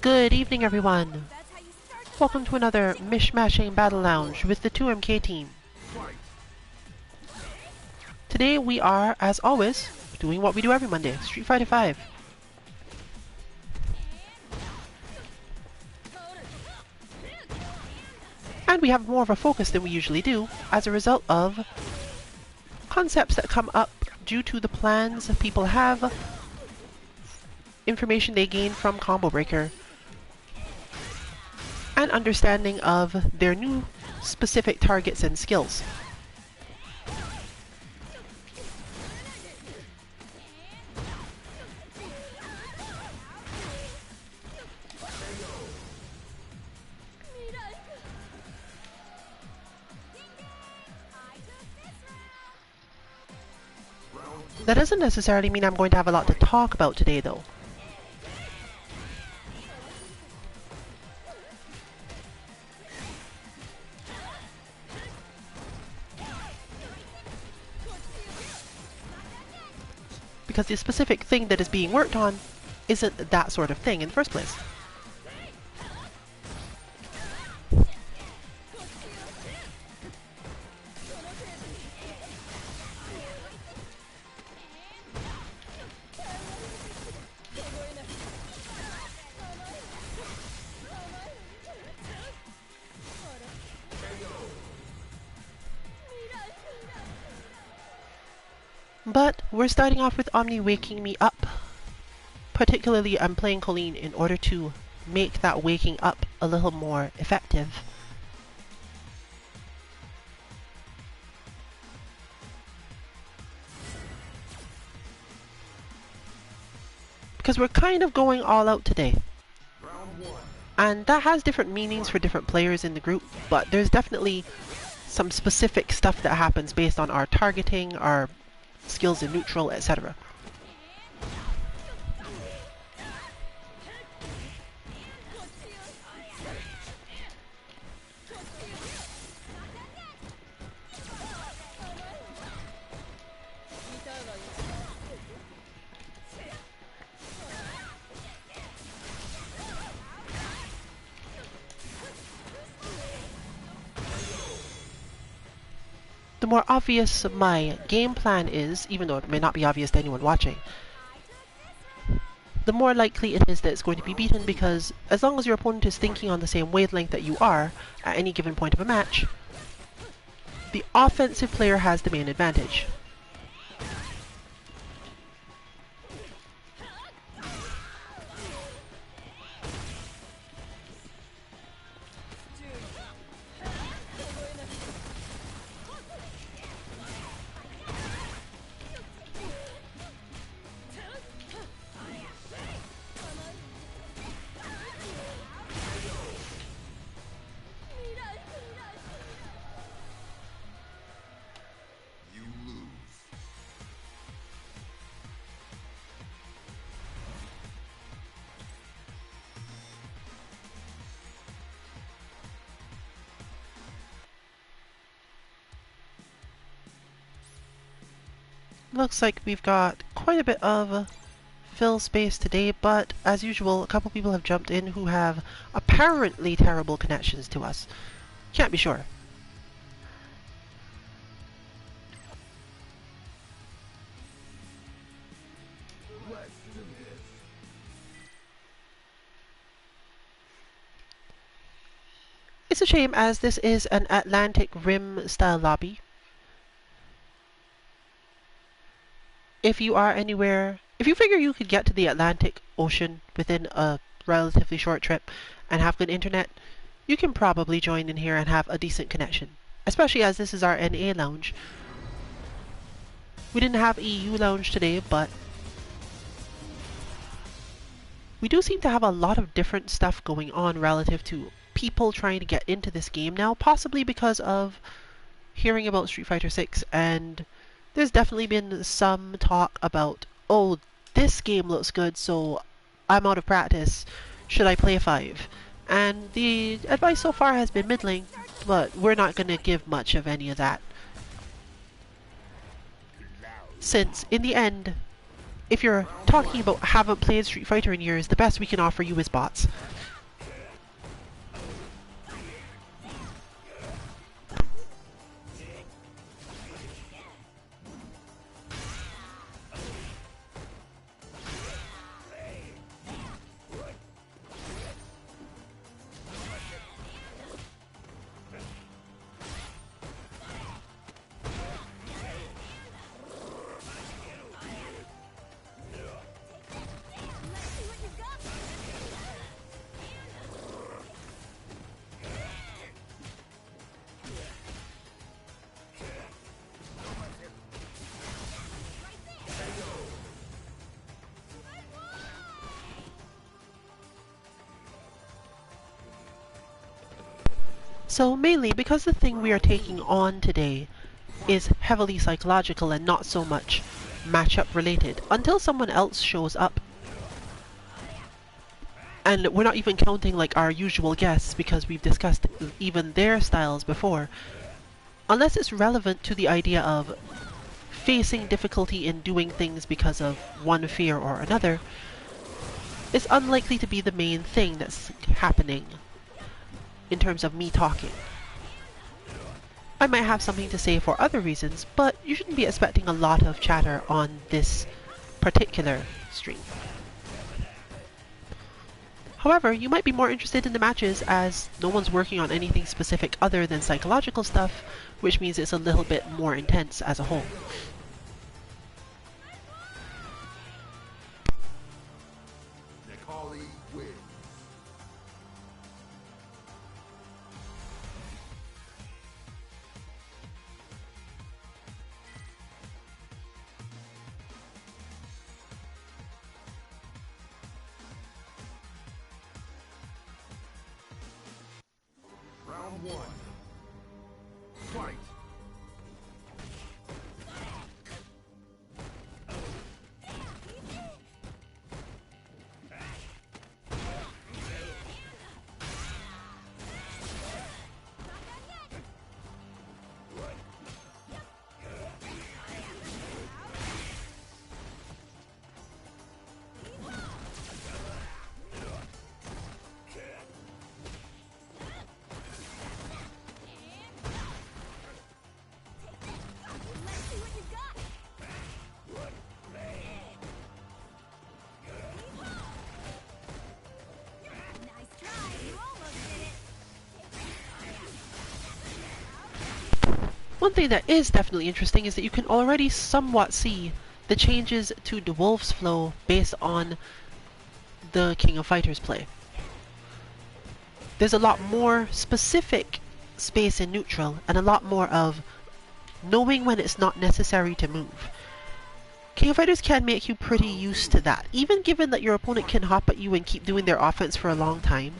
Good evening, everyone. Welcome to another Mish-Mashing Battle Lounge with the 2MK team. Today we are, as always, doing what we do every Monday, Street Fighter 5. And we have more of a focus than we usually do, as a result of concepts that come up due to the plans people have, information they gain from Combo Breaker, and understanding of their new specific targets and skills. That doesn't necessarily mean I'm going to have a lot to talk about today, though. Because the specific thing that is being worked on isn't that sort of thing in the first place. But we're starting off with Omni waking me up. Particularly, I'm playing Kolin in order to make that waking up a little more effective. Because we're kind of going all out today. And that has different meanings for different players in the group, but there's definitely some specific stuff that happens based on our targeting, our skills in neutral, etc. The more obvious my game plan is, even though it may not be obvious to anyone watching, the more likely it is that it's going to be beaten, because as long as your opponent is thinking on the same wavelength that you are at any given point of a match, the offensive player has the main advantage. Looks like we've got quite a bit of fill space today, but as usual, a couple people have jumped in who have apparently terrible connections to us. Can't be sure. It's a shame, as this is an Atlantic Rim style lobby. If you are anywhere, if you figure you could get to the Atlantic Ocean within a relatively short trip and have good internet, you can probably join in here and have a decent connection. Especially as this is our NA lounge. We didn't have EU lounge today, but we do seem to have a lot of different stuff going on relative to people trying to get into this game now, possibly because of hearing about Street Fighter 6, and there's definitely been some talk about, oh, this game looks good, so I'm out of practice. Should I play 5? And the advice so far has been middling, but we're not going to give much of any of that. Since, in the end, if you're talking about haven't played Street Fighter in years, the best we can offer you is bots. So mainly because the thing we are taking on today is heavily psychological and not so much matchup related, until someone else shows up. And we're not even counting like our usual guests because we've discussed even their styles before. Unless it's relevant to the idea of facing difficulty in doing things because of one fear or another, it's unlikely to be the main thing that's happening in terms of me talking. I might have something to say for other reasons, but you shouldn't be expecting a lot of chatter on this particular stream. However, you might be more interested in the matches as no one's working on anything specific other than psychological stuff, which means it's a little bit more intense as a whole. Necalli wins. Round one. Fight. One thing that is definitely interesting is that you can already somewhat see the changes to DWuulfe's flow based on the King of Fighters play. There's a lot more specific space in neutral and a lot more of knowing when it's not necessary to move. King of Fighters can make you pretty used to that, even given that your opponent can hop at you and keep doing their offense for a long time.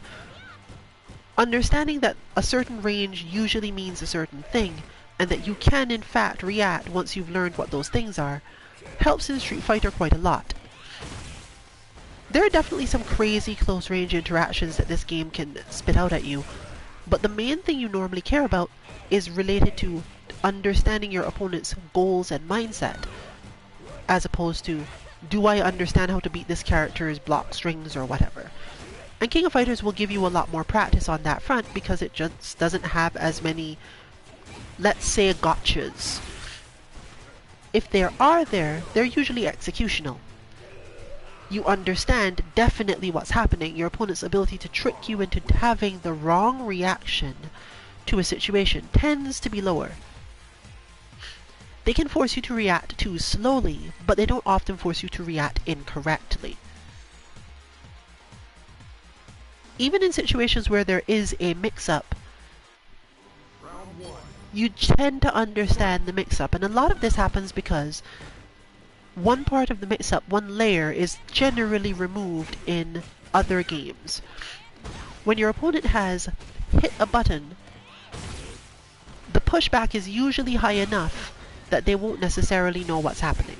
Understanding that a certain range usually means a certain thing, and that you can in fact react once you've learned what those things are, helps in Street Fighter quite a lot. There are definitely some crazy close range interactions that this game can spit out at you, but the main thing you normally care about is related to understanding your opponent's goals and mindset, as opposed to, do I understand how to beat this character's block strings or whatever. And King of Fighters will give you a lot more practice on that front because it just doesn't have as many, let's say, gotchas. If there are they're usually executional. You understand definitely what's happening. Your opponent's ability to trick you into having the wrong reaction to a situation tends to be lower. They can force you to react too slowly, but they don't often force you to react incorrectly. Even in situations where there is a mix-up, you tend to understand the mix-up, and a lot of this happens because one part of the mix-up, one layer, is generally removed in other games. When your opponent has hit a button, the pushback is usually high enough that they won't necessarily know what's happening.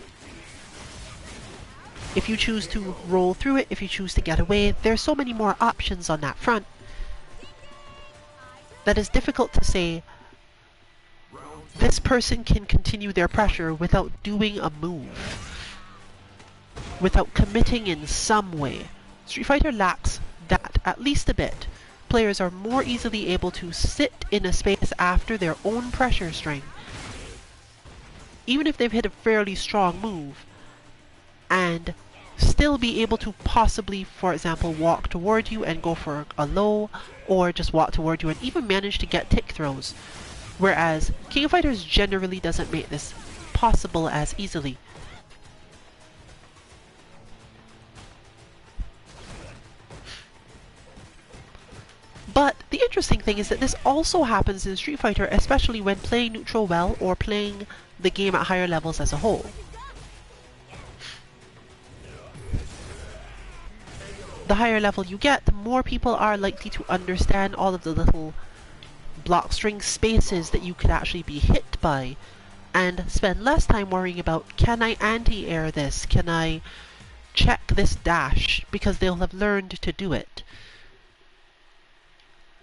If you choose to roll through it, if you choose to get away, there's so many more options on that front that it's difficult to say this person can continue their pressure without doing a move. without committing in some way. Street Fighter lacks that at least a bit. Players are more easily able to sit in a space after their own pressure string, even if they've hit a fairly strong move, and still be able to possibly, for example, walk toward you and go for a low, or just walk toward you and even manage to get tick throws. Whereas King of Fighters generally doesn't make this possible as easily. But the interesting thing is that this also happens in Street Fighter, especially when playing neutral well or playing the game at higher levels as a whole. The higher level you get, the more people are likely to understand all of the little block string spaces that you could actually be hit by, and spend less time worrying about, can I anti-air this? Can I check this dash? Because they'll have learned to do it.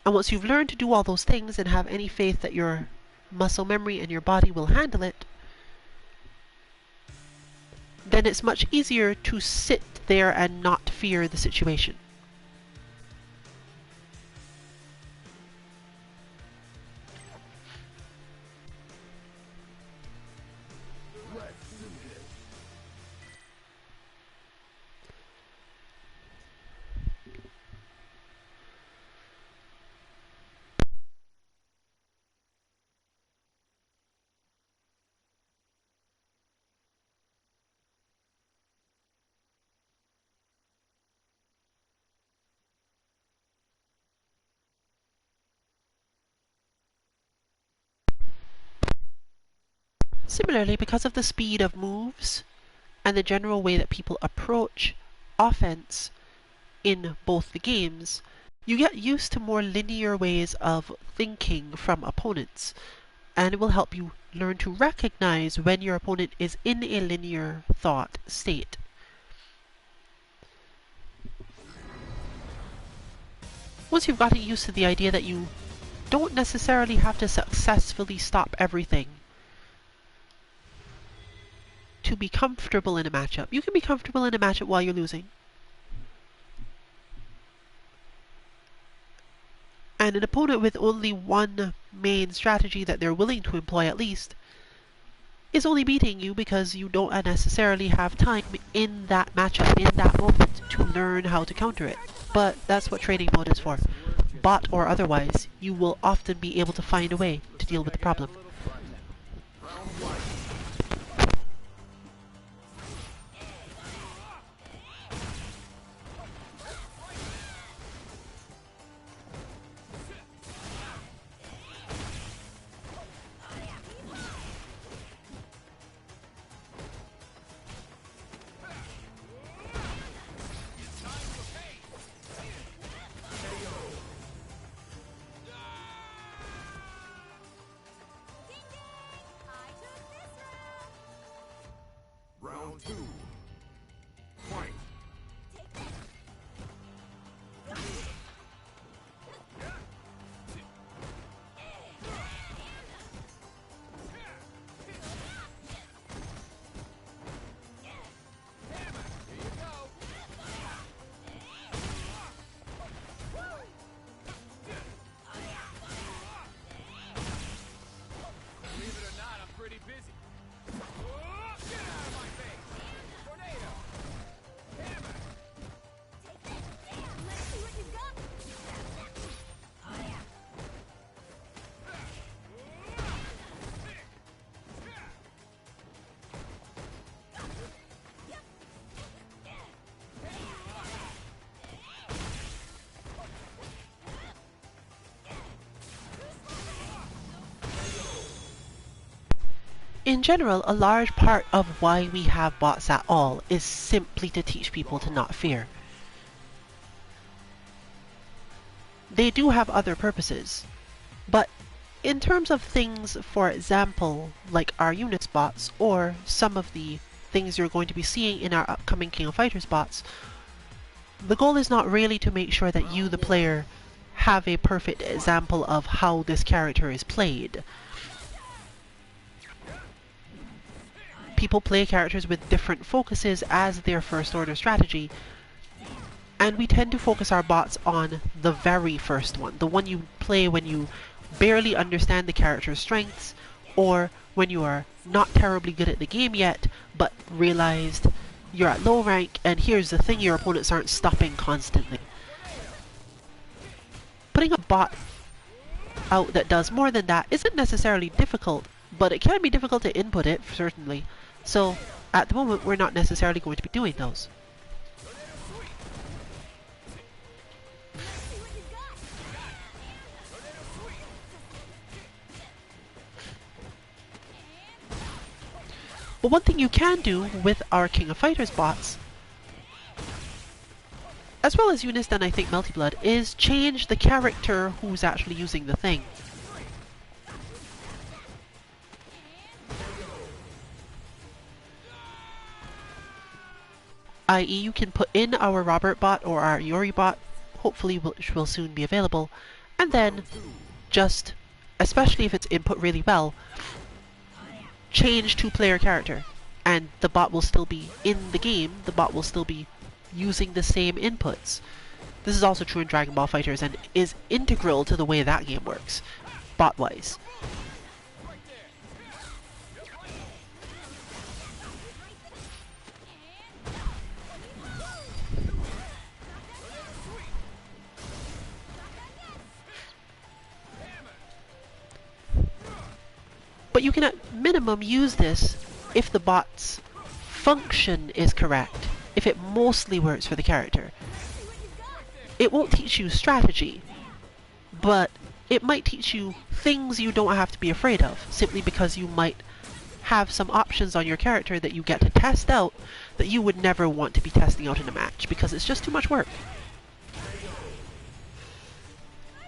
And once you've learned to do all those things and have any faith that your muscle memory and your body will handle it, then it's much easier to sit there and not fear the situation. Similarly, because of the speed of moves and the general way that people approach offense in both the games, you get used to more linear ways of thinking from opponents, and it will help you learn to recognize when your opponent is in a linear thought state. Once you've gotten used to the idea that you don't necessarily have to successfully stop everything to be comfortable in a matchup. You can be comfortable in a matchup while you're losing. And an opponent with only one main strategy that they're willing to employ at least is only beating you because you don't necessarily have time in that matchup, in that moment, to learn how to counter it. But that's what training mode is for. Bot or otherwise, you will often be able to find a way to deal with the problem. Round 2. Fight. Believe it or not, I'm pretty busy. Get out of my face! Tornado! Hammer! Let's see what you've got. In general, a large part of why we have bots at all is simply to teach people to not fear. They do have other purposes, but in terms of things, for example, like our Units bots, or some of the things you're going to be seeing in our upcoming King of Fighters bots, the goal is not really to make sure that you, the player, have a perfect example of how this character is played. people play characters with different focuses as their first order strategy, and we tend to focus our bots on the very first one, the one you play when you barely understand the character's strengths, or when you are not terribly good at the game yet, but realized you're at low rank, and here's the thing, your opponents aren't stopping constantly. Putting a bot out that does more than that isn't necessarily difficult, but it can be difficult to input it, certainly. So, at the moment, we're not necessarily going to be doing those. But one thing you can do with our King of Fighters bots, as well as Eunice and I think Melty Blood, is change the character who's actually using the thing. I.e. you can put in our Robert bot or our Yuri bot, hopefully which will soon be available, and then just, especially if it's input really well, change to player character, and the bot will still be in the game, the bot will still be using the same inputs. This is also true in Dragon Ball FighterZ and is integral to the way that game works, bot-wise. But you can at minimum use this if the bot's function is correct, if it mostly works for the character. It won't teach you strategy, but it might teach you things you don't have to be afraid of, simply because you might have some options on your character that you get to test out that you would never want to be testing out in a match, because it's just too much work.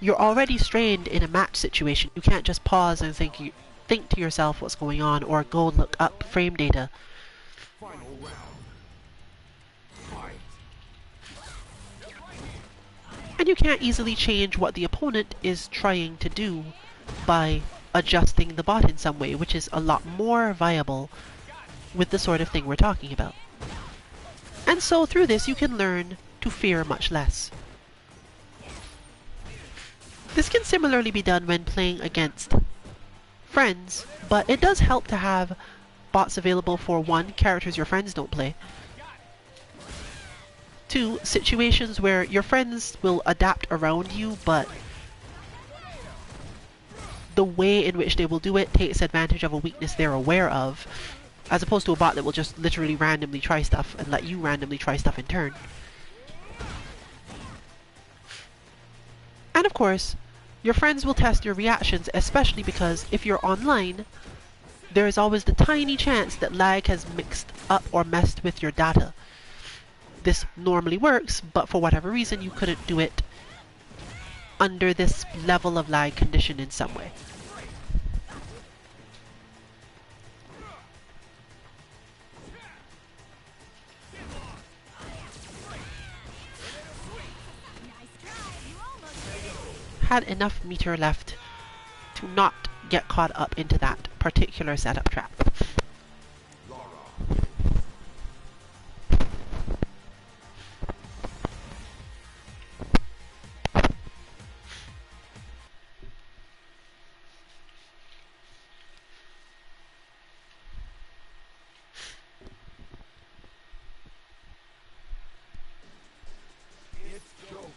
You're already strained in a match situation. You can't just pause and think to yourself what's going on, or go look up frame data. Final round. Fight. And you can't easily change what the opponent is trying to do by adjusting the bot in some way, which is a lot more viable with the sort of thing we're talking about. And so through this you can learn to fear much less. This can similarly be done when playing against friends, but it does help to have bots available for 1, characters your friends don't play, 2, situations where your friends will adapt around you, but the way in which they will do it takes advantage of a weakness they're aware of, as opposed to a bot that will just literally randomly try stuff and let you randomly try stuff in turn. And of course, your friends will test your reactions, especially because if you're online, there is always the tiny chance that lag has mixed up or messed with your data. This normally works, but for whatever reason you couldn't do it under this level of lag condition in some way. Had enough meter left to not get caught up into that particular setup trap. It's showtime.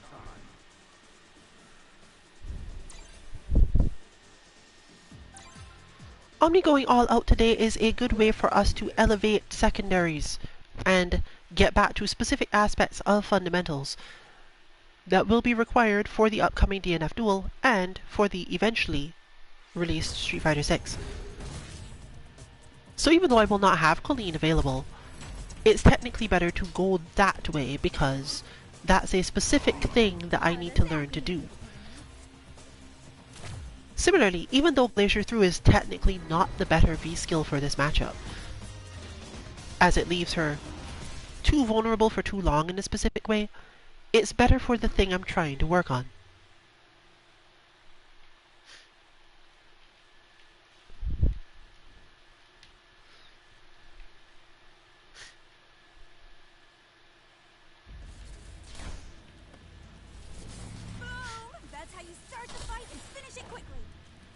Omni going all out today is a good way for us to elevate secondaries and get back to specific aspects of fundamentals that will be required for the upcoming DNF Duel and for the eventually released Street Fighter 6. So even though I will not have Kolin available, it's technically better to go that way because that's a specific thing that I need to learn to do. Similarly, even though Glacier Through is technically not the better V-skill for this matchup, as it leaves her too vulnerable for too long in a specific way, it's better for the thing I'm trying to work on.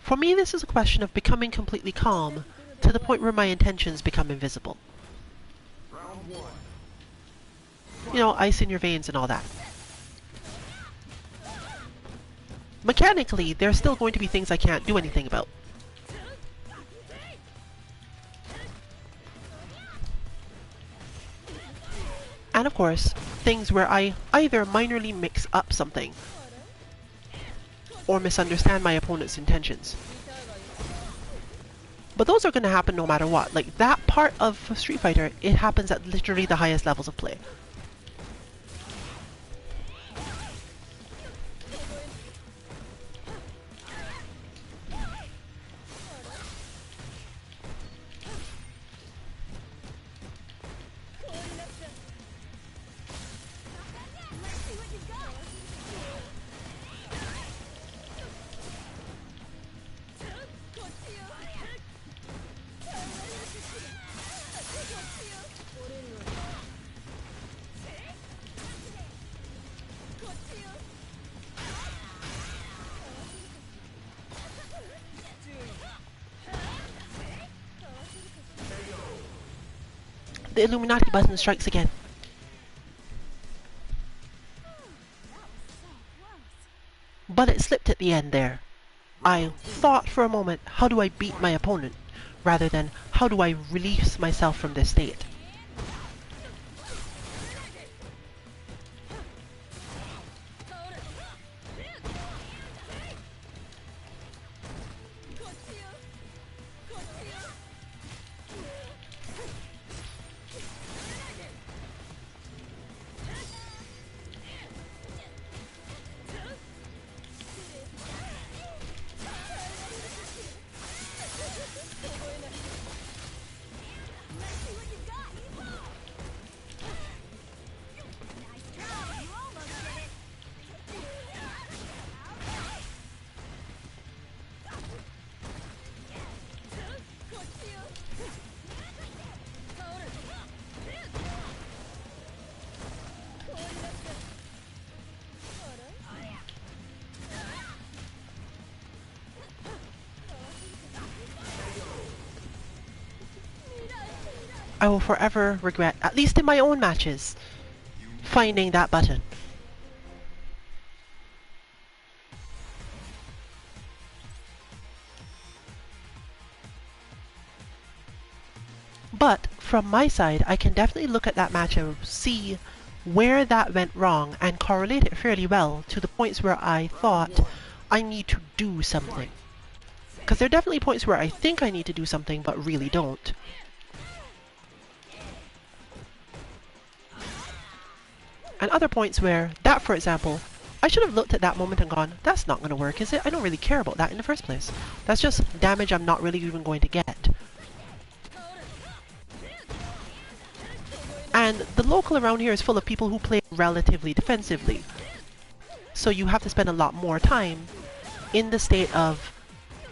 For me, this is a question of becoming completely calm to the point where my intentions become invisible. Round one. You know, ice in your veins and all that. Mechanically, there's still going to be things I can't do anything about. And of course, things where I either minorly mix up something or misunderstand my opponent's intentions. But those are going to happen no matter what. Like, that part of Street Fighter, it happens at literally the highest levels of play. The Illuminati button strikes again. But it slipped at the end there. I thought for a moment, how do I beat my opponent? Rather than, how do I release myself from this state? I will forever regret, at least in my own matches, finding that button. But from my side, I can definitely look at that match and see where that went wrong and correlate it fairly well to the points where I thought I need to do something. Because there are definitely points where I think I need to do something but really don't. And other points where, that for example, I should have looked at that moment and gone, that's not going to work, is it? I don't really care about that in the first place. That's just damage I'm not really even going to get. And the local around here is full of people who play relatively defensively. So you have to spend a lot more time in the state of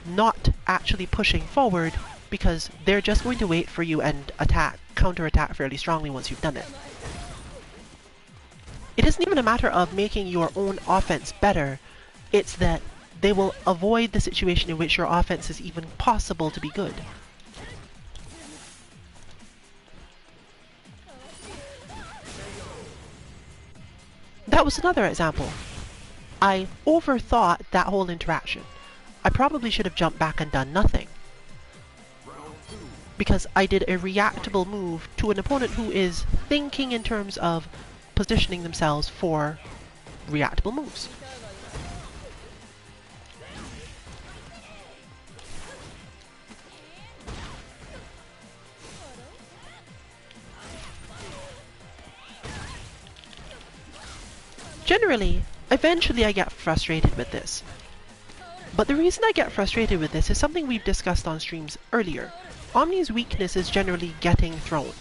not actually pushing forward because they're just going to wait for you and attack, counter-attack fairly strongly once you've done it. It isn't even a matter of making your own offense better, it's that they will avoid the situation in which your offense is even possible to be good. That was another example. I overthought that whole interaction. I probably should have jumped back and done nothing. Because I did a reactable move to an opponent who is thinking in terms of positioning themselves for reactable moves. Generally, eventually I get frustrated with this. But the reason I get frustrated with this is something we've discussed on streams earlier. Omni's weakness is generally getting thrown.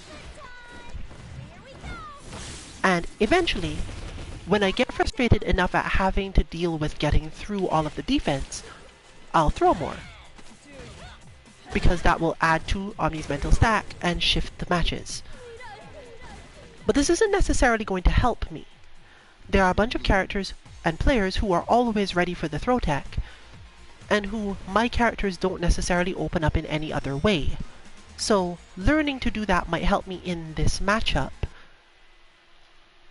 And eventually, when I get frustrated enough at having to deal with getting through all of the defense, I'll throw more. Because that will add to Omni's mental stack and shift the matches. But this isn't necessarily going to help me. There are a bunch of characters and players who are always ready for the throw tech, and who my characters don't necessarily open up in any other way. So learning to do that might help me in this matchup.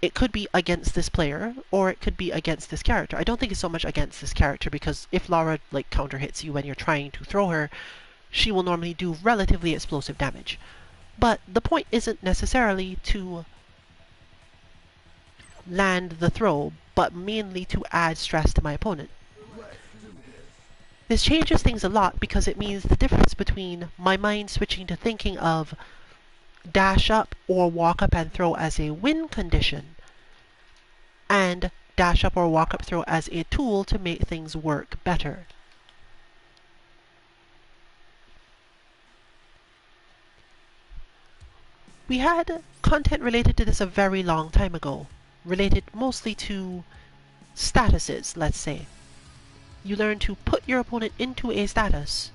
It could be against this player, or it could be against this character. I don't think it's so much against this character, because if Lara like counter hits you when you're trying to throw her, she will normally do relatively explosive damage. But the point isn't necessarily to land the throw, but mainly to add stress to my opponent. This changes things a lot because it means the difference between my mind switching to thinking of dash up or walk up and throw as a win condition, and dash up or walk up throw as a tool to make things work better. We had content related to this a very long time ago, related mostly to statuses, let's say. You learn to put your opponent into a status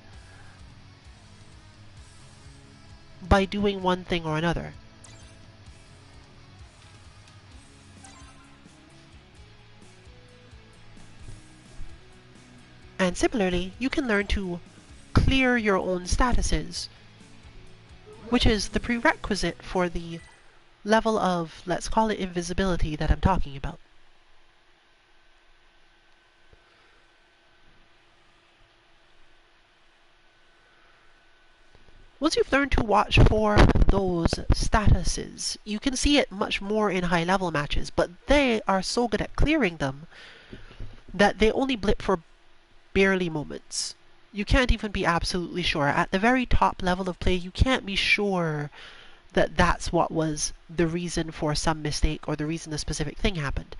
by doing one thing or another. And similarly, you can learn to clear your own statuses, which is the prerequisite for the level of, let's call it invisibility, that I'm talking about. Once you've learned to watch for those statuses, you can see it much more in high-level matches, but they are so good at clearing them that they only blip for barely moments. You can't even be absolutely sure. At the very top level of play, you can't be sure that that's what was the reason for some mistake or the reason a specific thing happened.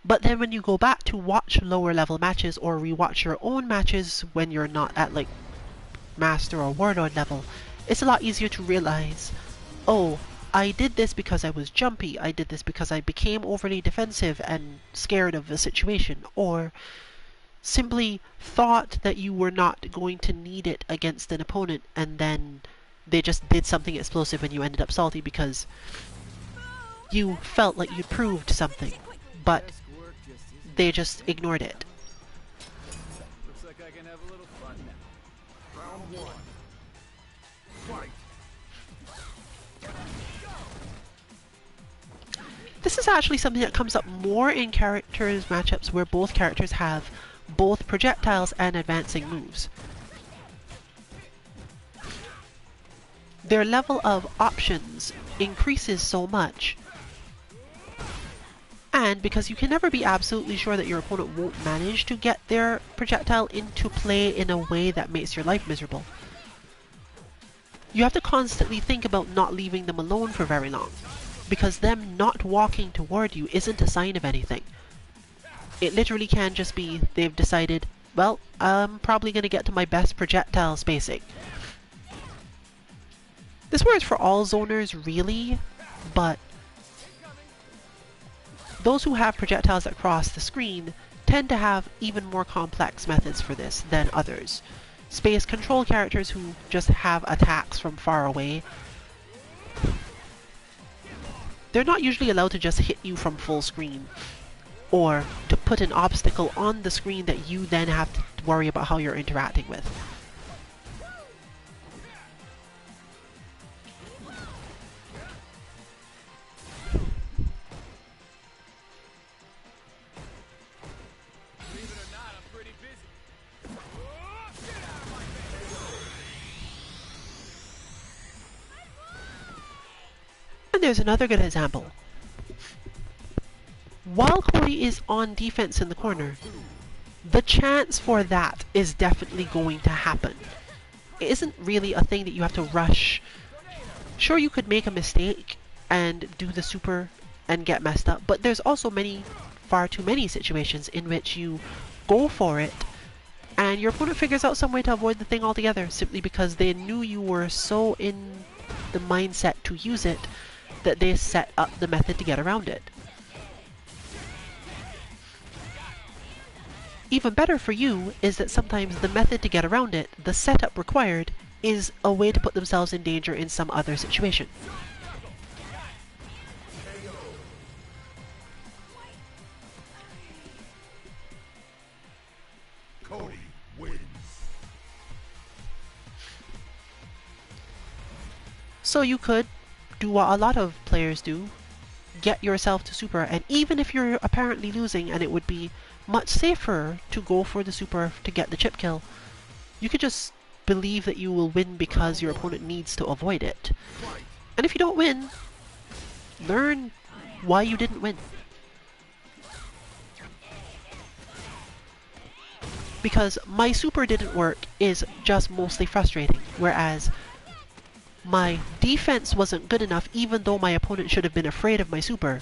But then when you go back to watch lower level matches or rewatch your own matches when you're not at like Master or Warlord level, it's a lot easier to realize, oh, I did this because I was jumpy, I did this because I became overly defensive and scared of the situation, or simply thought that you were not going to need it against an opponent and then they just did something explosive and you ended up salty because you felt like you proved something, but they just ignored it. Looks like I can have a little fun now. Round one. Fight. This is actually something that comes up more in characters matchups where both characters have both projectiles and advancing moves. Their level of options increases so much, and because you can never be absolutely sure that your opponent won't manage to get their projectile into play in a way that makes your life miserable, you have to constantly think about not leaving them alone for very long, because them not walking toward you isn't a sign of anything. It literally can just be they've decided, well, I'm probably going to get to my best projectile spacing. This works for all zoners, really, but those who have projectiles that cross the screen tend to have even more complex methods for this than others. Space control characters who just have attacks from far away, they're not usually allowed to just hit you from full screen, or to put an obstacle on the screen that you then have to worry about how you're interacting with. Believe it or not, I'm pretty busy. Oh, get out of my face! And there's another good example. While Cody is on defense in the corner, the chance for that is definitely going to happen. It isn't really a thing that you have to rush. Sure, you could make a mistake and do the super and get messed up, but there's also far too many situations in which you go for it and your opponent figures out some way to avoid the thing altogether simply because they knew you were so in the mindset to use it that they set up the method to get around it. Even better for you is that sometimes the method to get around it, the setup required, is a way to put themselves in danger in some other situation. So you could do what a lot of players do, get yourself to super, and even if you're apparently losing and it would be much safer to go for the super to get the chip kill, you could just believe that you will win because your opponent needs to avoid it. And if you don't win, learn why you didn't win. Because my super didn't work is just mostly frustrating, whereas my defense wasn't good enough even though my opponent should have been afraid of my super,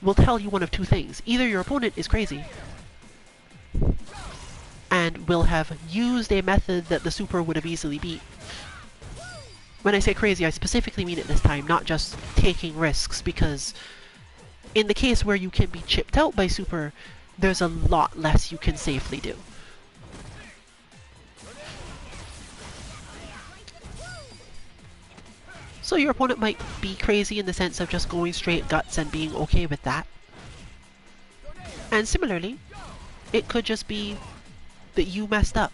will tell you one of two things. Either your opponent is crazy and will have used a method that the super would have easily beat. When I say crazy, I specifically mean it this time, not just taking risks, because in the case where you can be chipped out by super, there's a lot less you can safely do. So your opponent might be crazy in the sense of just going straight guts and being okay with that. And similarly, it could just be that you messed up.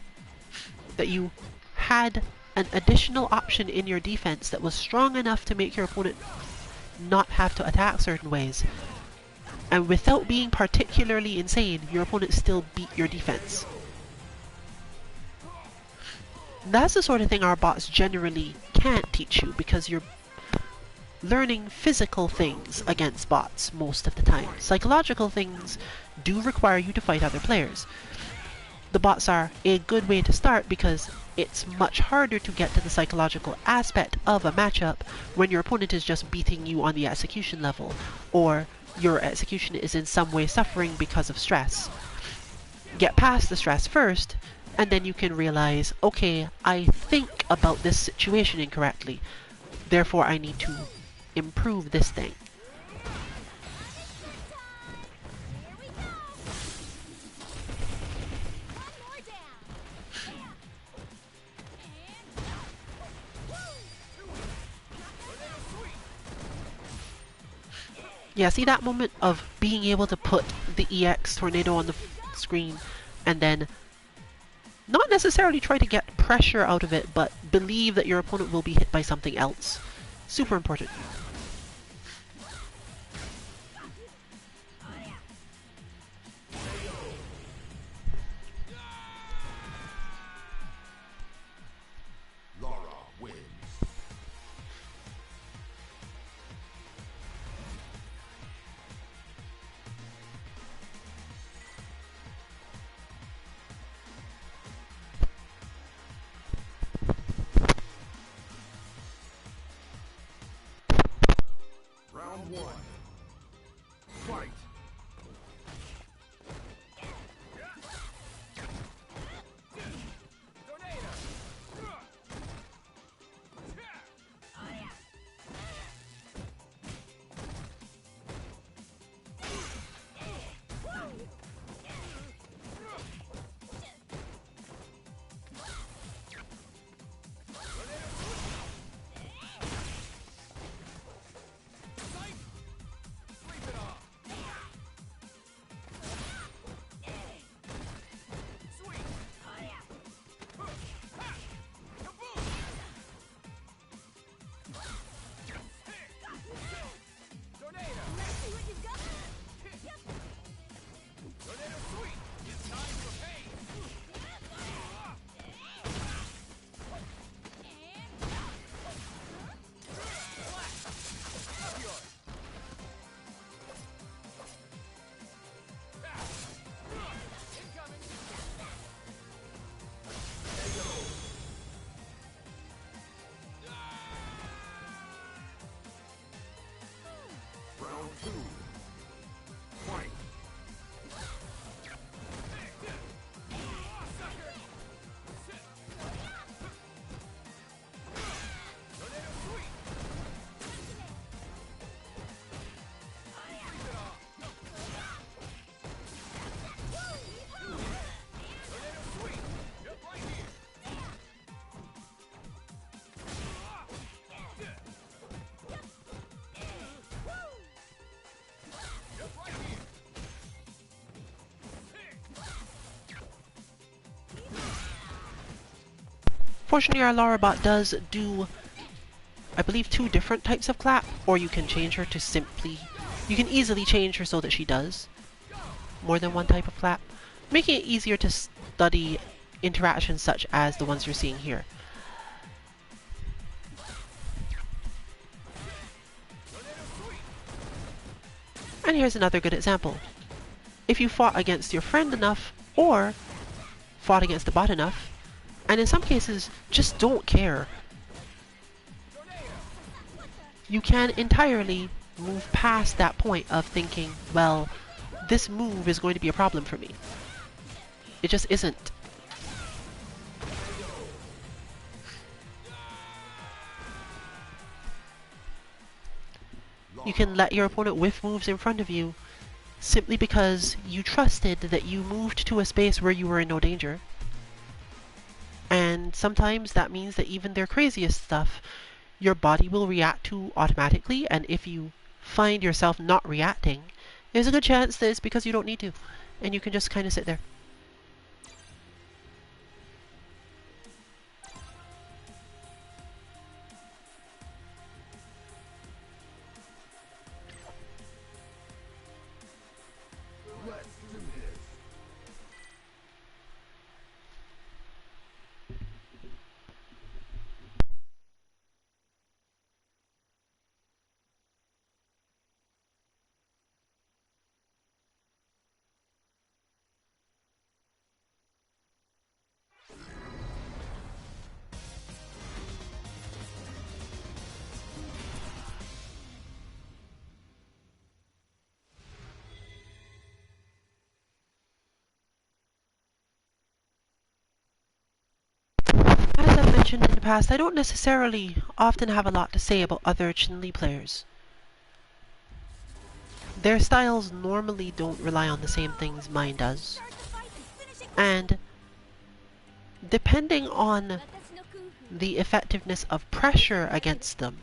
That you had an additional option in your defense that was strong enough to make your opponent not have to attack certain ways. And without being particularly insane, your opponent still beat your defense. That's the sort of thing our bots generally can't teach you, because you're learning physical things against bots most of the time. Psychological things do require you to fight other players. The bots are a good way to start because it's much harder to get to the psychological aspect of a matchup when your opponent is just beating you on the execution level, or your execution is in some way suffering because of stress. Get past the stress first, and then you can realize, okay, I think about this situation incorrectly, therefore I need to improve this thing. Yeah, see that moment of being able to put the EX tornado on the screen and then not necessarily try to get pressure out of it, but believe that your opponent will be hit by something else. Super important. Round one. Fight! Round two. Fight! Fortunately, our Lara bot does do I believe, 2 different types of clap, or you can change her to simply... You can easily change her so that she does more than one type of clap, making it easier to study interactions such as the ones you're seeing here. And here's another good example. If you fought against your friend enough, or fought against the bot enough, and in some cases just don't care, you can entirely move past that point of thinking, well, this move is going to be a problem for me. It just isn't. You can let your opponent whiff moves in front of you simply because you trusted that you moved to a space where you were in no danger. And sometimes that means that even their craziest stuff, your body will react to automatically, and if you find yourself not reacting, there's a good chance that it's because you don't need to, and you can just kind of sit there. As I've mentioned in the past, I don't necessarily often have a lot to say about other Chun-Li players. Their styles normally don't rely on the same things mine does. And depending on the effectiveness of pressure against them,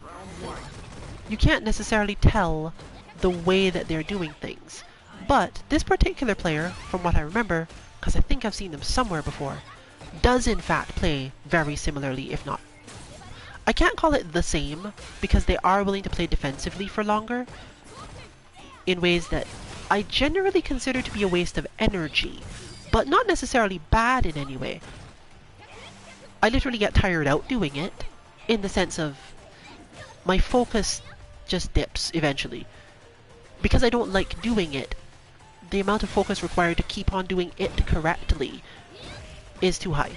you can't necessarily tell the way that they're doing things. But this particular player, from what I remember, because I think I've seen them somewhere before, does in fact play very similarly, if not. I can't call it the same, because they are willing to play defensively for longer, in ways that I generally consider to be a waste of energy, but not necessarily bad in any way. I literally get tired out doing it, in the sense of my focus just dips eventually. Because I don't like doing it, the amount of focus required to keep on doing it correctly is too high.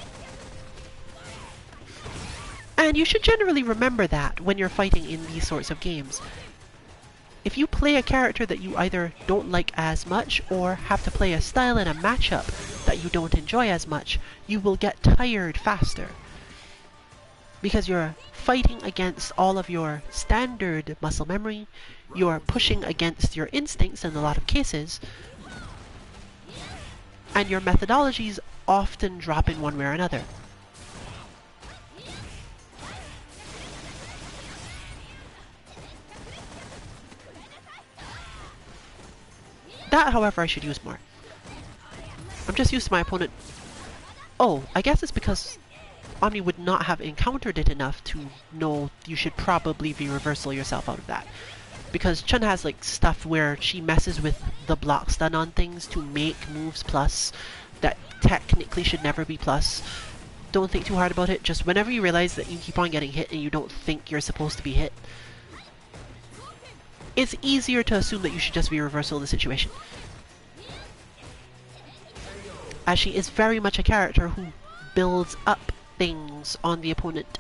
And you should generally remember that when you're fighting in these sorts of games. If you play a character that you either don't like as much, or have to play a style in a matchup that you don't enjoy as much, you will get tired faster. Because you're fighting against all of your standard muscle memory, you're pushing against your instincts in a lot of cases, and your methodologies often drop in one way or another. That, however, I should use more. I'm just used to my opponent... Oh, I guess it's because Omni would not have encountered it enough to know you should probably re-reversal yourself out of that. Because Chun has like stuff where she messes with the block stun on things to make moves plus that technically should never be plus. Don't think too hard about it, just whenever you realize that you keep on getting hit and you don't think you're supposed to be hit, it's easier to assume that you should just re-reversal the situation. As she is very much a character who builds up things on the opponent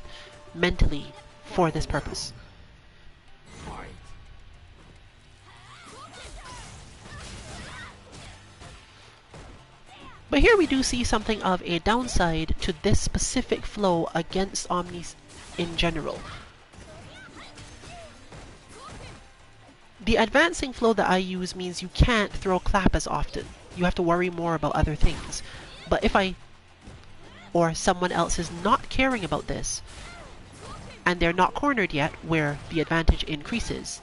mentally for this purpose. But here we do see something of a downside to this specific flow against Omnis in general. The advancing flow that I use means you can't throw clap as often. You have to worry more about other things. But if I, or someone else is not caring about this, and they're not cornered yet where the advantage increases,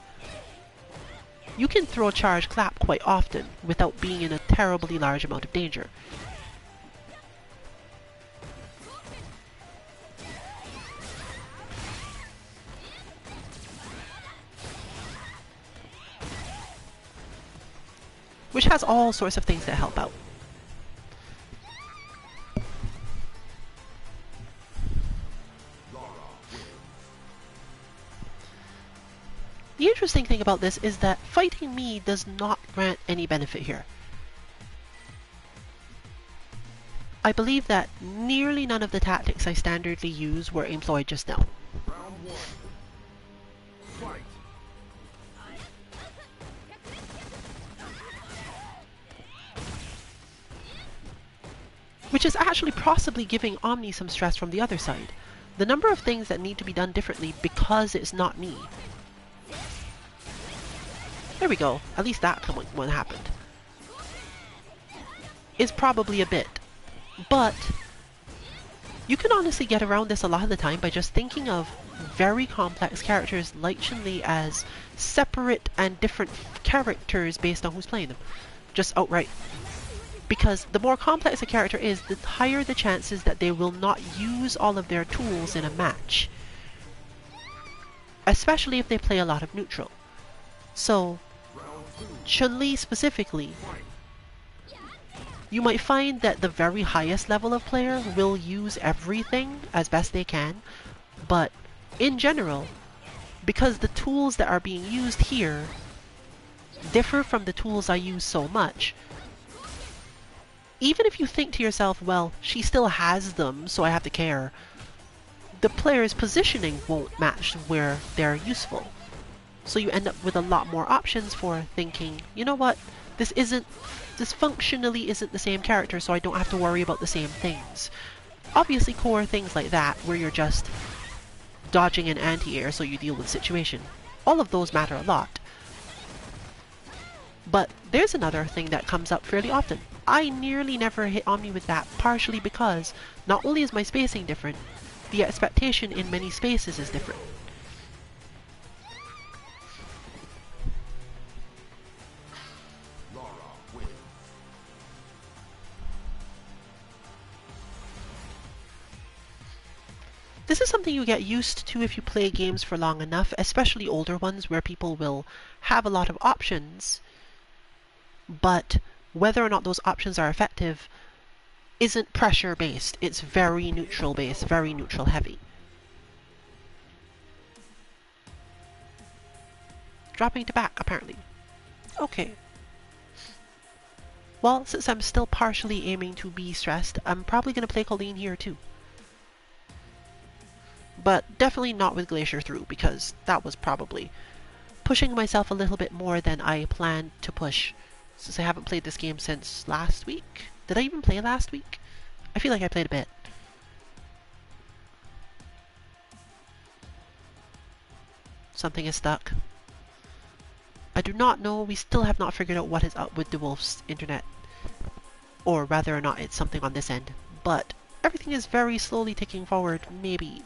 you can throw charge clap quite often without being in a terribly large amount of danger. which has all sorts of things that help out. The interesting thing about this is that fighting me does not grant any benefit here. I believe that nearly none of the tactics I standardly use were employed just now. Round one. Fight. Which is actually possibly giving Omni some stress from the other side. The number of things that need to be done differently because it's not me. There we go. At least that one happened. Is probably a bit. But you can honestly get around this a lot of the time by just thinking of very complex characters like Chun-Li as separate and different characters based on who's playing them. Just outright. Because the more complex a character is, the higher the chances that they will not use all of their tools in a match. Especially if they play a lot of neutral. So, Chun-Li specifically, you might find that the very highest level of player will use everything as best they can, but in general, because the tools that are being used here differ from the tools I use so much, even if you think to yourself, well, she still has them, so I have to care, the player's positioning won't match where they're useful. So you end up with a lot more options for thinking, you know what, this functionally isn't the same character, so I don't have to worry about the same things. Obviously core things like that, where you're just dodging an anti-air so you deal with the situation. All of those matter a lot. But there's another thing that comes up fairly often. I nearly never hit Omni with that, partially because not only is my spacing different, the expectation in many spaces is different. This is something you get used to if you play games for long enough, especially older ones where people will have a lot of options, but whether or not those options are effective isn't pressure based, it's very neutral based, very neutral heavy. Dropping to back, apparently. Okay. Well, since I'm still partially aiming to be stressed, I'm probably going to play Kolin here too. But definitely not with Glacier through, because that was probably pushing myself a little bit more than I planned to push, since I haven't played this game since last week. Did I even play last week? I feel like I played a bit. Something is stuck. I do not know, we still have not figured out what is up with DWuulfe's internet, or whether or not it's something on this end, but everything is very slowly ticking forward, maybe.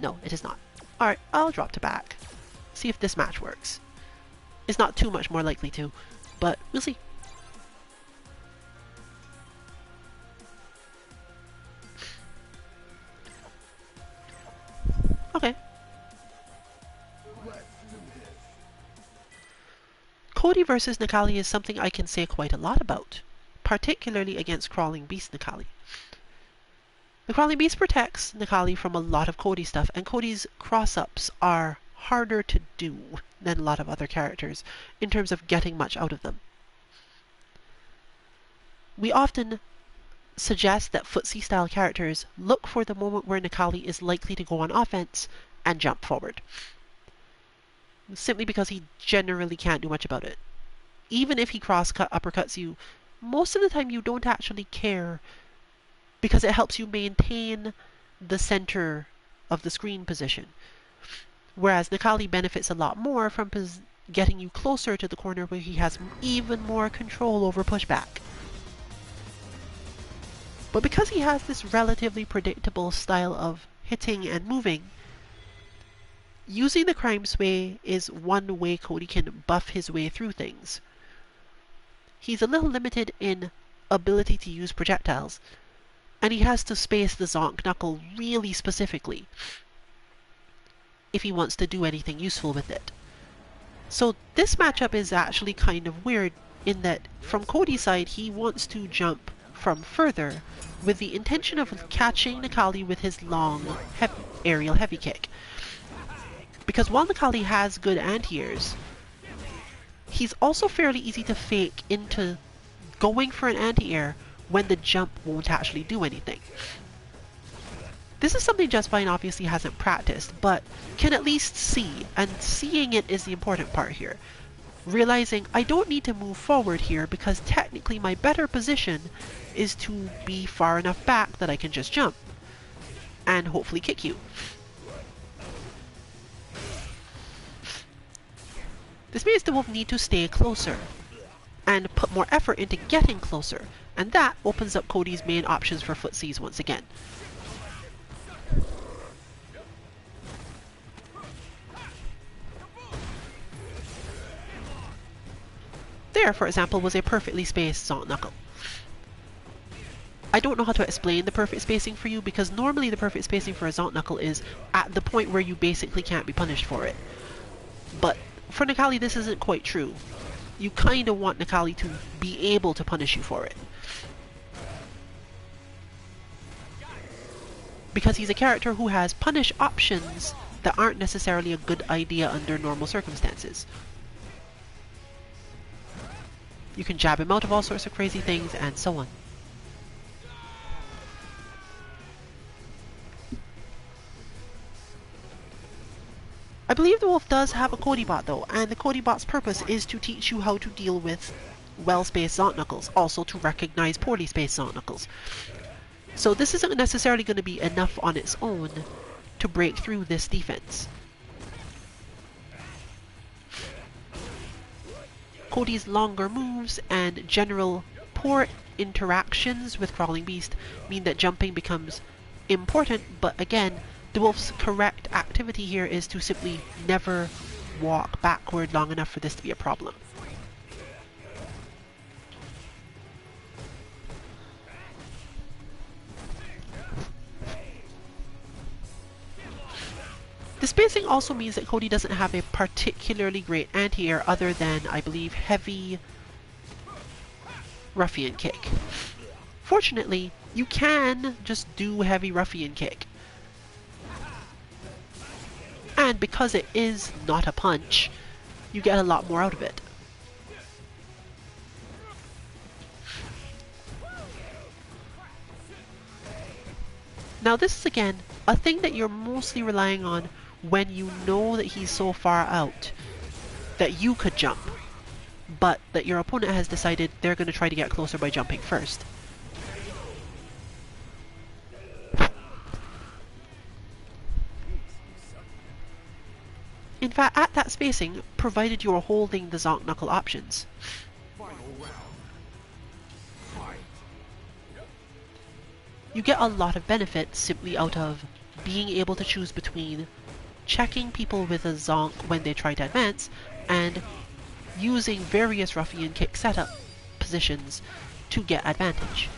No, it is not. Alright, I'll drop to back. See if this match works. It's not too much more likely to, but we'll see. Okay. Cody versus Necalli is something I can say quite a lot about, particularly against Crawling Beast Necalli. The Crawling Beast protects Necalli from a lot of Cody stuff, and Cody's cross-ups are harder to do than a lot of other characters in terms of getting much out of them. We often suggest that footsie-style characters look for the moment where Necalli is likely to go on offense and jump forward, simply because he generally can't do much about it. Even if he cross-cut uppercuts you, most of the time you don't actually care, because it helps you maintain the center of the screen position. Whereas Necalli benefits a lot more from getting you closer to the corner where he has even more control over pushback. But because he has this relatively predictable style of hitting and moving, using the crime sway is one way Cody can buff his way through things. He's a little limited in ability to use projectiles, and he has to space the Zonk Knuckle really specifically if he wants to do anything useful with it. So this matchup is actually kind of weird in that from Cody's side, he wants to jump from further with the intention of catching Necalli with his long aerial heavy kick. Because while Necalli has good anti-airs, he's also fairly easy to fake into going for an anti-air when the jump won't actually do anything. This is something JustVine obviously hasn't practiced, but can at least see, and seeing it is the important part here. Realizing I don't need to move forward here because technically my better position is to be far enough back that I can just jump and hopefully kick you. This means DWuulfe need to stay closer and put more effort into getting closer, and that opens up Cody's main options for footsies once again. There, for example, was a perfectly spaced Zonk Knuckle. I don't know how to explain the perfect spacing for you, because normally the perfect spacing for a Zonk Knuckle is at the point where you basically can't be punished for it. But for Necalli, this isn't quite true. You kind of want Necalli to be able to punish you for it. Because he's a character who has punish options that aren't necessarily a good idea under normal circumstances. You can jab him out of all sorts of crazy things, and so on. I believe DWuulfe does have a Cody bot though, and the Cody bot's purpose is to teach you how to deal with well-spaced Zonk Knuckles, also to recognize poorly spaced Zonk Knuckles. So this isn't necessarily going to be enough on its own to break through this defense. Cody's longer moves and general poor interactions with Crawling Beast mean that jumping becomes important, but again, DWuulfe's correct activity here is to simply never walk backward long enough for this to be a problem. The spacing also means that Cody doesn't have a particularly great anti-air other than, I believe, heavy ruffian kick. Fortunately, you can just do heavy ruffian kick. And because it is not a punch, you get a lot more out of it. Now this is again a thing that you're mostly relying on when you know that he's so far out that you could jump, but that your opponent has decided they're going to try to get closer by jumping first. In fact, at that spacing, provided you're holding the Zonk Knuckle options, you get a lot of benefit simply out of being able to choose between checking people with a Zonk when they try to advance and using various ruffian kick setup positions to get advantage.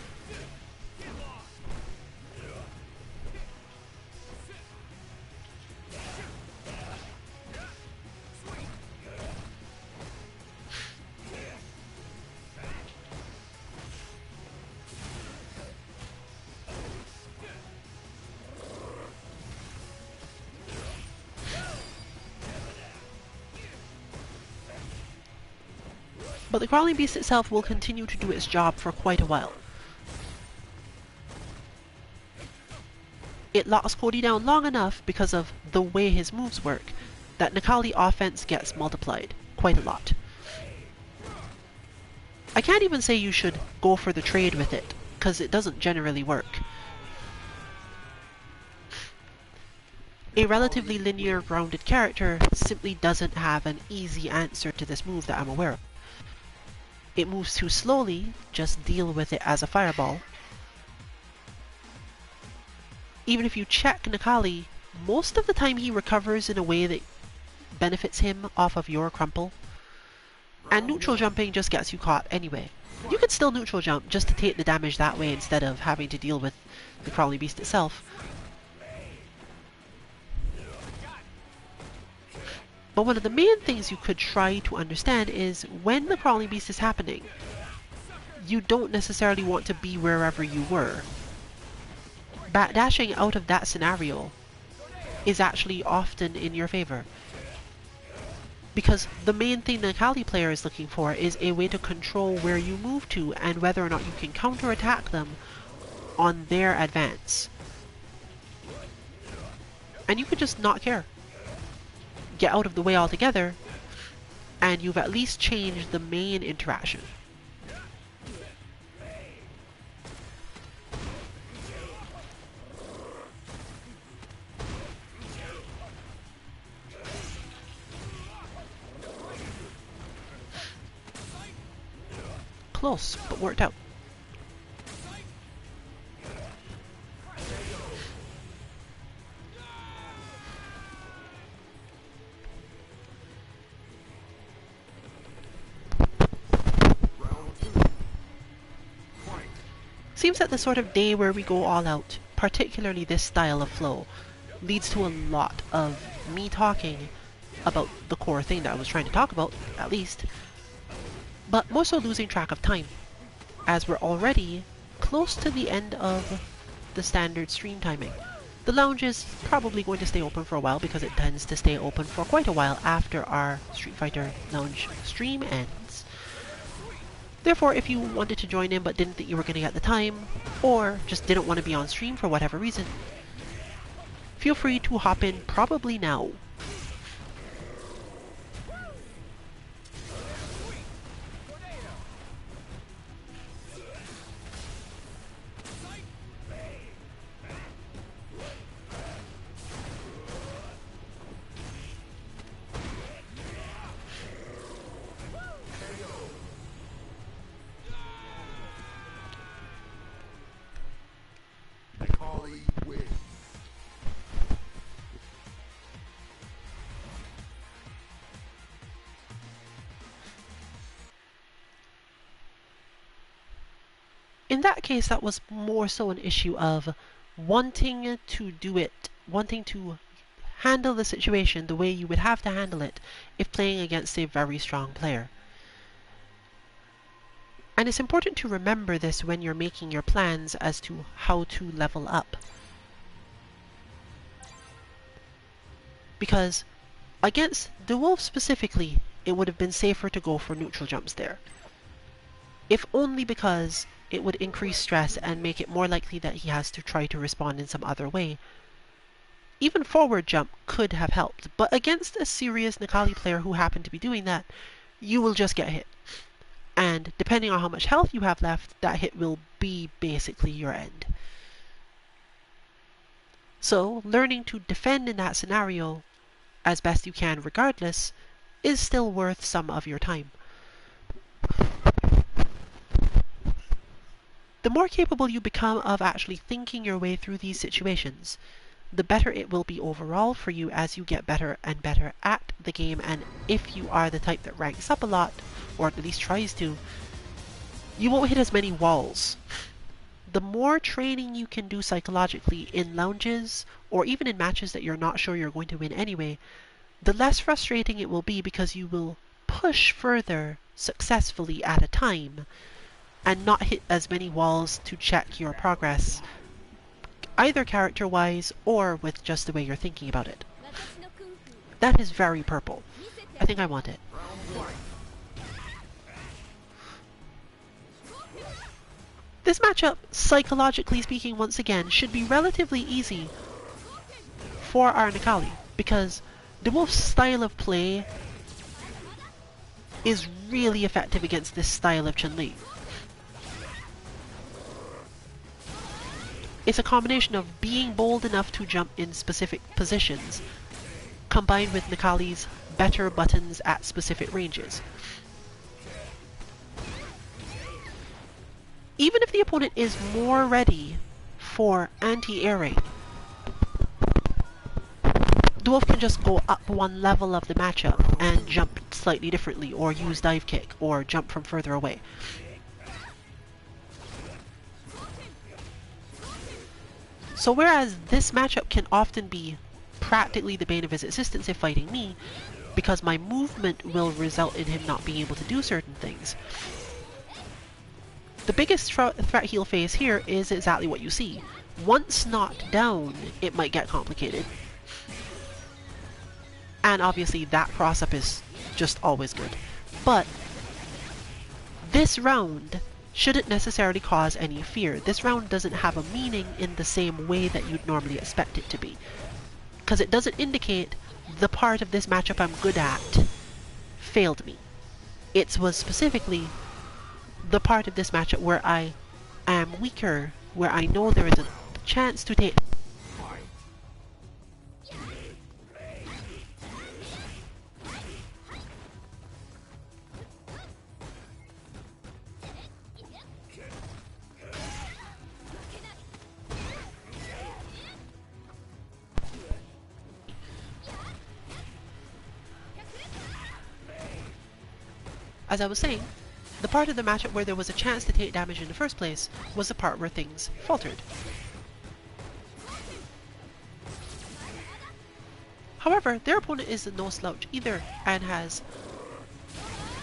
But the Crawling Beast itself will continue to do its job for quite a while. It locks Cody down long enough because of the way his moves work that Necalli offense gets multiplied quite a lot. I can't even say you should go for the trade with it, because it doesn't generally work. A relatively linear grounded character simply doesn't have an easy answer to this move that I'm aware of. It moves too slowly, just deal with it as a fireball. Even if you check Necalli, most of the time he recovers in a way that benefits him off of your crumple. And neutral jumping just gets you caught anyway. You can still neutral jump just to take the damage that way instead of having to deal with the Crawling Beast itself. But one of the main things you could try to understand is when the crawling beast is happening, you don't necessarily want to be wherever you were. Dashing out of that scenario is actually often in your favor. Because the main thing the Necalli player is looking for is a way to control where you move to and whether or not you can counterattack them on their advance. And you could just not care. Get out of the way altogether, and you've at least changed the main interaction. Close, but worked out. Seems that the sort of day where we go all out, particularly this style of flow, leads to a lot of me talking about the core thing that I was trying to talk about, at least, but more so losing track of time, as we're already close to the end of the standard stream timing. The lounge is probably going to stay open for a while because it tends to stay open for quite a while after our Street Fighter Lounge stream ends. Therefore, if you wanted to join in but didn't think you were going to get the time, or just didn't want to be on stream for whatever reason, feel free to hop in probably now. Necalli wins. In that case, that was more so an issue of wanting to handle the situation the way you would have to handle it if playing against a very strong player. And it's important to remember this when you're making your plans as to how to level up. Because against DWuulfe specifically, it would have been safer to go for neutral jumps there. If only because it would increase stress and make it more likely that he has to try to respond in some other way. Even forward jump could have helped, but against a serious Necalli player who happened to be doing that, you will just get hit. And depending on how much health you have left, that hit will be basically your end. So, learning to defend in that scenario as best you can regardless is still worth some of your time. The more capable you become of actually thinking your way through these situations, the better it will be overall for you as you get better and better at the game. And if you are the type that ranks up a lot, or at least tries to, you won't hit as many walls. The more training you can do psychologically in lounges, or even in matches that you're not sure you're going to win anyway, the less frustrating it will be because you will push further successfully at a time and not hit as many walls to check your progress, either character-wise or with just the way you're thinking about it. That is very purple. I think I want it. This matchup, psychologically speaking once again, should be relatively easy for our Necalli, because DWuulfe's style of play is really effective against this style of Chun-Li. It's a combination of being bold enough to jump in specific positions, combined with Necalli's better buttons at specific ranges. Even if the opponent is more ready for anti-air raid, DWuulfe can just go up one level of the matchup and jump slightly differently, or use dive kick, or jump from further away. So whereas this matchup can often be practically the bane of his existence if fighting me, because my movement will result in him not being able to do certain things. The biggest threat he'll face here is exactly what you see. Once knocked down, it might get complicated. And obviously that cross-up is just always good. But this round shouldn't necessarily cause any fear. This round doesn't have a meaning in the same way that you'd normally expect it to be. Because it doesn't indicate the part of this matchup I'm good at failed me. It was specifically the part of this matchup where I am weaker, where I know there is a chance to take... As I was saying, the part of the matchup where there was a chance to take damage in the first place was the part where things faltered. However, their opponent is no slouch either and has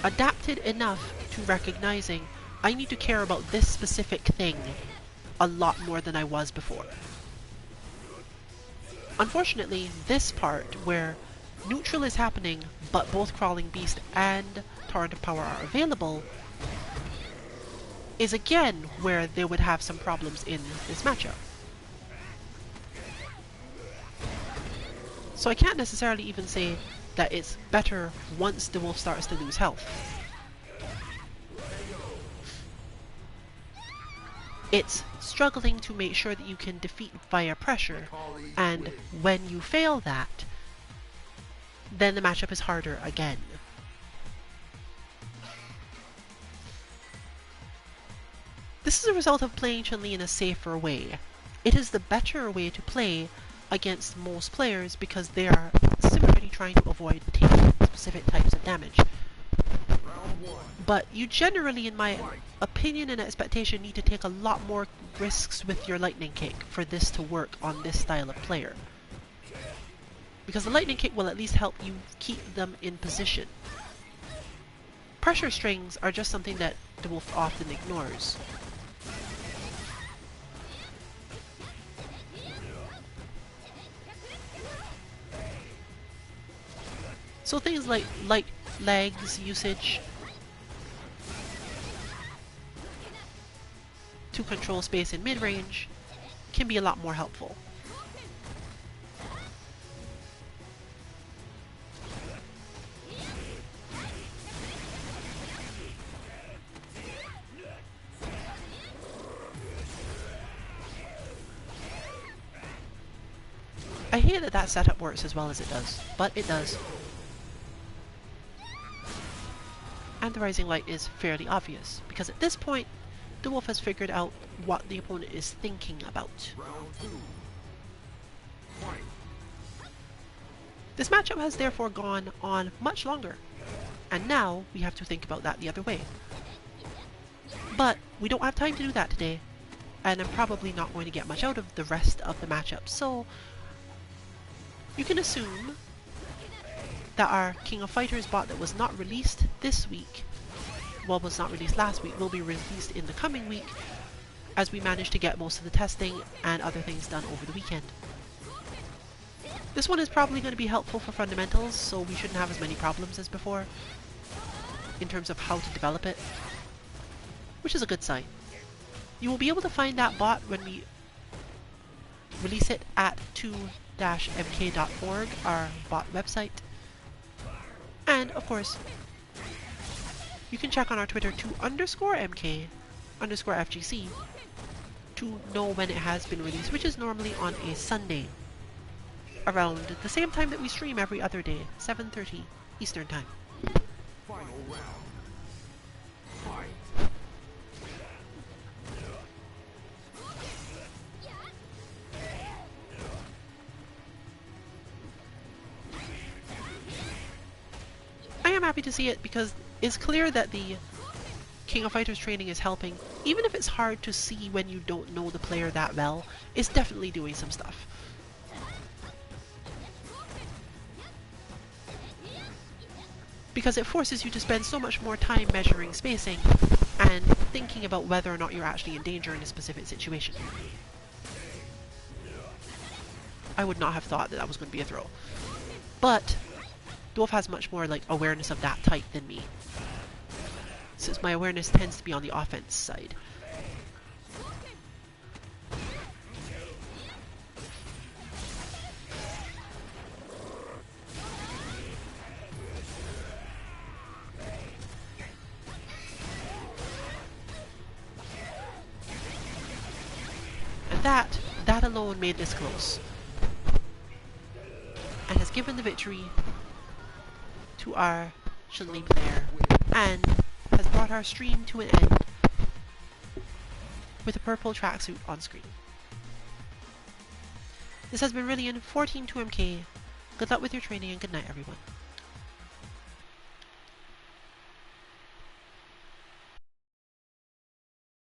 adapted enough to recognizing I need to care about this specific thing a lot more than I was before. Unfortunately, this part where neutral is happening but both Crawling Beast and Torrent of Power are available is again where they would have some problems in this matchup. So I can't necessarily even say that it's better once the wolf starts to lose health. It's struggling to make sure that you can defeat via pressure, and when you fail that, then the matchup is harder again. This is a result of playing Chun-Li in a safer way. It is the better way to play against most players because they are similarly trying to avoid taking specific types of damage. But you generally, in my opinion and expectation, need to take a lot more risks with your lightning kick for this to work on this style of player. Because the lightning kick will at least help you keep them in position. Pressure strings are just something that DWuulfe often ignores. So things like light legs usage to control space in mid-range can be a lot more helpful. I hate that that setup works as well as it does, but it does. And the Rising Light is fairly obvious, because at this point, DWuulfe has figured out what the opponent is thinking about. This matchup has therefore gone on much longer, and now we have to think about that the other way. But we don't have time to do that today, and I'm probably not going to get much out of the rest of the matchup, so you can assume that our King of Fighters bot that was not released this week, well, was not released last week, will be released in the coming week as we manage to get most of the testing and other things done over the weekend. This one is probably going to be helpful for fundamentals, so we shouldn't have as many problems as before in terms of how to develop it, which is a good sign. You will be able to find that bot when we release it at 2-mk.org, our bot website. And, of course, you can check on our Twitter 2_MK_FGC to know when it has been released, which is normally on a Sunday, around the same time that we stream every other day, 7:30 Eastern Time. Final round. Fight. I am happy to see it because it's clear that the King of Fighters training is helping. Even if it's hard to see when you don't know the player that well, it's definitely doing some stuff. because it forces you to spend so much more time measuring spacing and thinking about whether or not you're actually in danger in a specific situation. I would not have thought that that was going to be a throw. But DWuulfe has much more like awareness of that type than me, since my awareness tends to be on the offense side. And that alone made this close, and has given the victory to our Chun-Li player, and has brought our stream to an end with a purple tracksuit on screen. This has been Rillian for Team 2MK. Good luck with your training and good night, everyone.